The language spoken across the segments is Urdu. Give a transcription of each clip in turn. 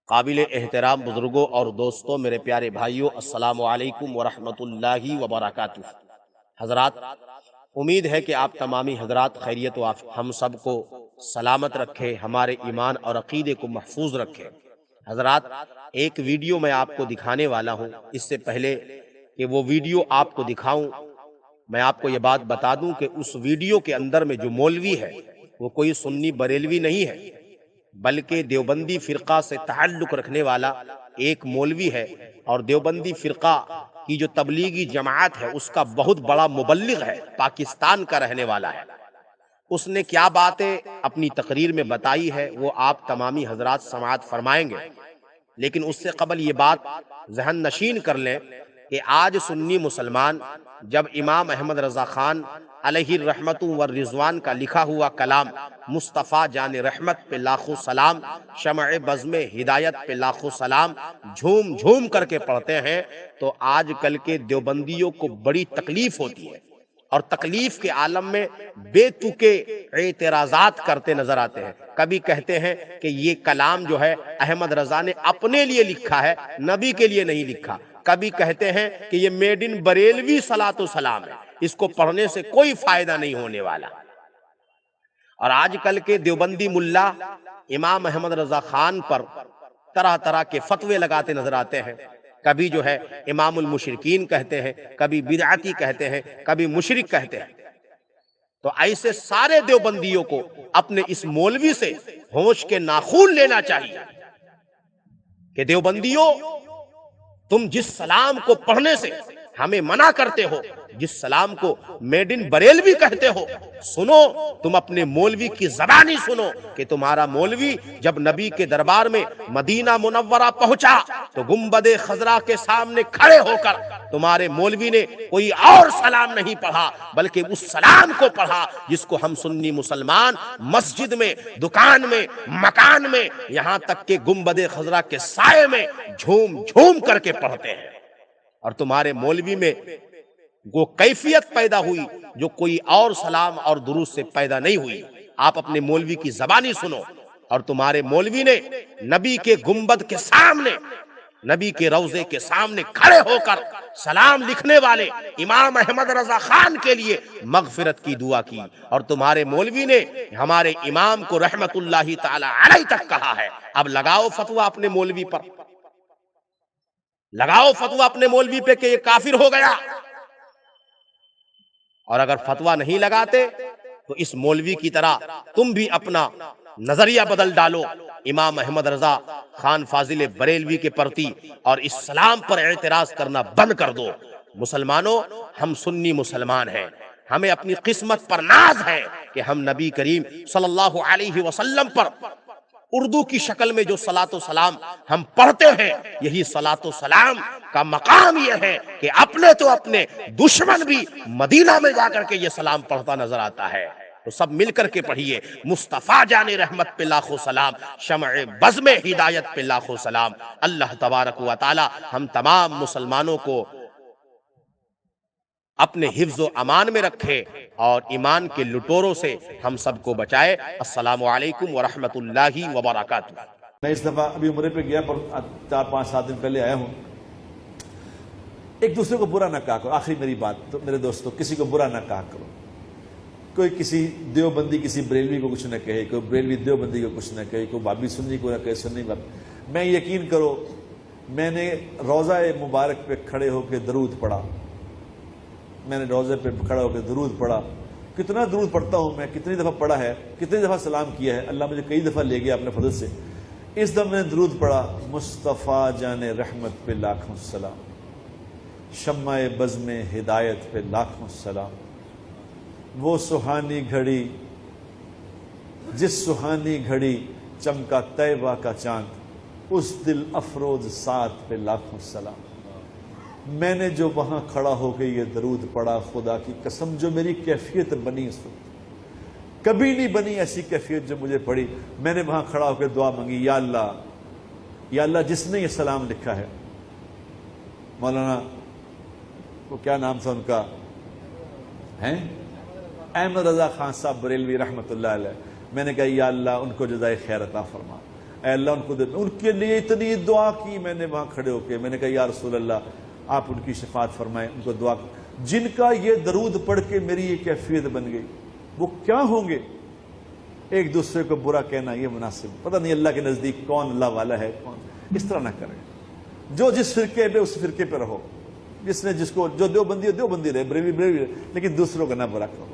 قابل احترام بزرگوں اور دوستوں، میرے پیارے بھائیوں، السلام علیکم ورحمۃ اللہ وبرکاتہ۔ حضرات، امید ہے کہ آپ تمامی حضرات خیریت و ہم سب کو سلامت رکھے، ہمارے ایمان اور عقیدے کو محفوظ رکھے۔ حضرات، ایک ویڈیو میں آپ کو دکھانے والا ہوں۔ اس سے پہلے کہ وہ ویڈیو آپ کو دکھاؤں، میں آپ کو یہ بات بتا دوں کہ اس ویڈیو کے اندر میں جو مولوی ہے وہ کوئی سنی بریلوی نہیں ہے، بلکہ دیوبندی فرقہ سے تعلق رکھنے والا ایک مولوی ہے، اور دیوبندی فرقہ کی جو تبلیغی جماعت ہے اس کا بہت بڑا مبلغ ہے، پاکستان کا رہنے والا ہے۔ اس نے کیا باتیں اپنی تقریر میں بتائی ہے وہ آپ تمامی حضرات سماعت فرمائیں گے، لیکن اس سے قبل یہ بات ذہن نشین کر لیں کہ آج سنی مسلمان جب امام احمد رضا خان علیہ الرحمت والرضوان کا لکھا ہوا کلام مصطفیٰ جان رحمت پہ لاکھوں سلام، شمع بزم ہدایت پہ لاکھوں سلام جھوم جھوم کر کے پڑھتے ہیں، تو آج کل کے دیوبندیوں کو بڑی تکلیف ہوتی ہے، اور تکلیف کے عالم میں بے تکے اعتراضات کرتے نظر آتے ہیں۔ کبھی کہتے ہیں کہ یہ کلام جو ہے احمد رضا نے اپنے لیے لکھا ہے، نبی کے لیے نہیں لکھا۔ کبھی کہتے ہیں کہ یہ میڈ ان بریلوی صلاۃ و سلام ہے، اس کو پڑھنے سے کوئی فائدہ نہیں ہونے والا۔ اور آج کل کے دیوبندی ملا امام احمد رضا خان پر طرح طرح کے فتوے لگاتے نظر آتے ہیں۔ کبھی جو ہے امام المشرکین کہتے ہیں، کبھی بدعتی کہتے ہیں، کبھی مشرک کہتے ہیں۔ تو ایسے سارے دیوبندیوں کو اپنے اس مولوی سے ہوش کے ناخون لینا چاہیے کہ دیوبندیوں، تم جس سلام کو پڑھنے سے ہمیں منع کرتے ہو، جس سلام کو میڈ ان بریلوی کہتے ہو، سنو، تم اپنے مولوی کی زبانی سنو کہ تمہارا مولوی جب نبی کے دربار میں مدینہ منورہ پہنچا تو گنبد خضرا کے سامنے کھڑے ہو کر تمہارے مولوی نے کوئی اور سلام نہیں پڑھا، بلکہ اس سلام کو پڑھا جس کو ہم سنی مسلمان مسجد میں، دکان میں، مکان میں، یہاں تک کہ گنبد خضرا کے سائے میں جھوم جھوم کر کے پڑھتے ہیں۔ اور تمہارے مولوی میں وہ کیفیت پیدا ہوئی جو کوئی اور سلام اور درود سے پیدا نہیں ہوئی۔ آپ اپنے مولوی کی زبانی سنو، اور تمہارے مولوی نے نبی کے گنبد کے سامنے، نبی کے روضے کے سامنے کھڑے ہو کر سلام لکھنے والے امام احمد رضا خان کے لیے مغفرت کی دعا کی، اور تمہارے مولوی نے ہمارے امام کو رحمت اللہ تعالی علیہ تک کہا ہے۔ اب لگاؤ فتویٰ اپنے مولوی پر، لگاؤ فتویٰ اپنے مولوی پہ کہ یہ کافر ہو گیا، اور اگر فتویٰ نہیں لگاتے تو اس مولوی کی طرح تم بھی اپنا نظریہ بدل ڈالو امام احمد رضا خان فاضل بریلوی کے پرتی، اور اس سلام پر اعتراض کرنا بند کر دو۔ مسلمانوں، ہم سنی مسلمان ہیں، ہمیں اپنی قسمت پر ناز ہے کہ ہم نبی کریم صلی اللہ علیہ وسلم پر اردو کی شکل میں جو صلاۃ و سلام ہم پڑھتے ہیں، یہی صلاۃ و سلام کا مقام یہ ہے کہ اپنے تو اپنے دشمن بھی مدینہ میں جا کر کے یہ سلام پڑھتا نظر آتا ہے۔ تو سب مل کر کے پڑھیے، مصطفیٰ جان رحمت پہ لاکھوں سلام، شمع بزم ہدایت پہ لاکھوں سلام۔ اللہ تبارک و تعالی ہم تمام مسلمانوں کو اپنے حفظ و امان میں رکھے اور ایمان کے لٹوروں سے ہم سب کو بچائے۔ السلام علیکم ورحمۃ اللہ وبرکاتہ۔ میں اس دفعہ ابھی عمرے پہ گیا، پر 4-5-7 دن پہلے آیا ہوں۔ ایک دوسرے کو برا نہ کہا کرو، آخری میری بات تو میرے دوستو، کسی کو برا نہ کہا کرو۔ کوئی کسی دیوبندی کسی بریلوی کو کچھ نہ کہے، کوئی بریلوی دیوبندی کو کچھ نہ کہے، کوئی بابی سنی کو نہ کہے، سنی بات۔ میں یقین کرو، میں نے روضہ مبارک پہ کھڑے ہو کے درود پڑھا، میں نے روضے پہ کھڑا ہو کے درود پڑھا۔ کتنا درود پڑھتا ہوں میں، کتنی دفعہ پڑھا ہے، کتنی دفعہ سلام کیا ہے، اللہ مجھے کئی دفعہ لے گیا اپنے فضل سے۔ اس دفعہ میں نے درود پڑھا، مصطفیٰ جان رحمت پہ لاکھوں سلام، شمع بزم ہدایت پہ لاکھوں سلام۔ وہ سہانی گھڑی، جس سہانی گھڑی چمکا طیبہ کا چاند، اس دل افروز ساتھ پہ لاکھوں سلام۔ میں نے جو وہاں کھڑا ہو کے یہ درود پڑھا، خدا کی قسم جو میری کیفیت بنی اس وقت، کبھی نہیں بنی ایسی کیفیت جو مجھے پڑی۔ میں نے وہاں کھڑا ہو کے دعا مانگی، یا اللہ، یا اللہ، جس نے یہ سلام لکھا ہے، مولانا وہ کیا نام تھا ان کا، ہیں احمد رضا خان صاحب بریلوی رحمۃ اللہ علیہ، میں نے کہا یا اللہ ان کو جزائے خیر عطا فرما، اے اللہ ان کو دے. ان کے لیے اتنی دعا کی میں نے وہاں کھڑے ہو کے. میں نے کہا یا رسول اللہ آپ ان کی شفاعت فرمائیں, ان کو دعا. جن کا یہ درود پڑھ کے میری یہ کیفیت بن گئی وہ کیا ہوں گے؟ ایک دوسرے کو برا کہنا یہ مناسب, پتہ نہیں اللہ کے نزدیک کون اللہ والا ہے کون. اس طرح نہ کریں. جو جس فرقے پہ اس فرقے پہ رہو, جس نے جس کو جو دیوبندی ہے دیوبندی رہے, بریلوی بریلوی رہے, لیکن دوسروں کا نہ برا کرو.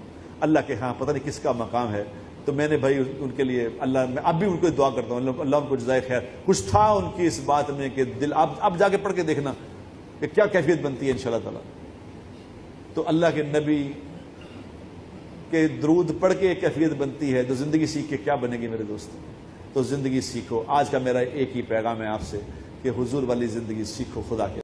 اللہ کے ہاں پتہ نہیں کس کا مقام ہے. تو میں نے بھائی ان کے لیے اللہ, میں اب بھی ان کو دعا کرتا ہوں اللہ ان کو جزائے خیر. کچھ تھا ان کی اس بات میں کہ دل, اب جا کے پڑھ کے دیکھنا کہ کیا کیفیت بنتی ہے انشاءاللہ تعالی. تو اللہ کے نبی کے درود پڑھ کے کیفیت بنتی ہے, تو زندگی سیکھ کے کیا بنے گی میرے دوست؟ تو زندگی سیکھو. آج کا میرا ایک ہی پیغام ہے آپ سے کہ حضور والی زندگی سیکھو خدا کے.